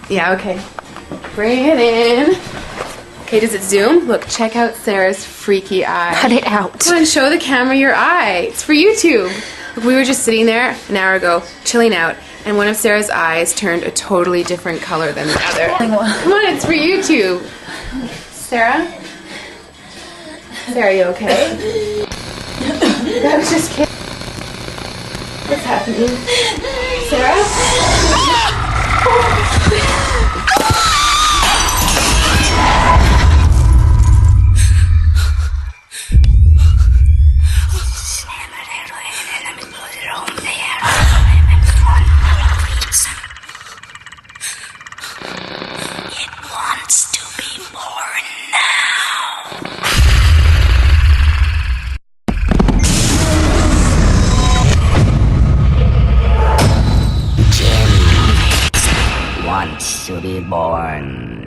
Yeah, okay. Bring it in. Okay, does it zoom? Look, check out Sarah's freaky eye. Cut it out. Come on, show the camera your eye. It's for YouTube. Look, we were just sitting there an hour ago, chilling out, and one of Sarah's eyes turned a totally different color than the other. Come on, it's for YouTube. Sarah? Sarah, you okay? That was just kidding. What's happening? Sarah? Wants to be born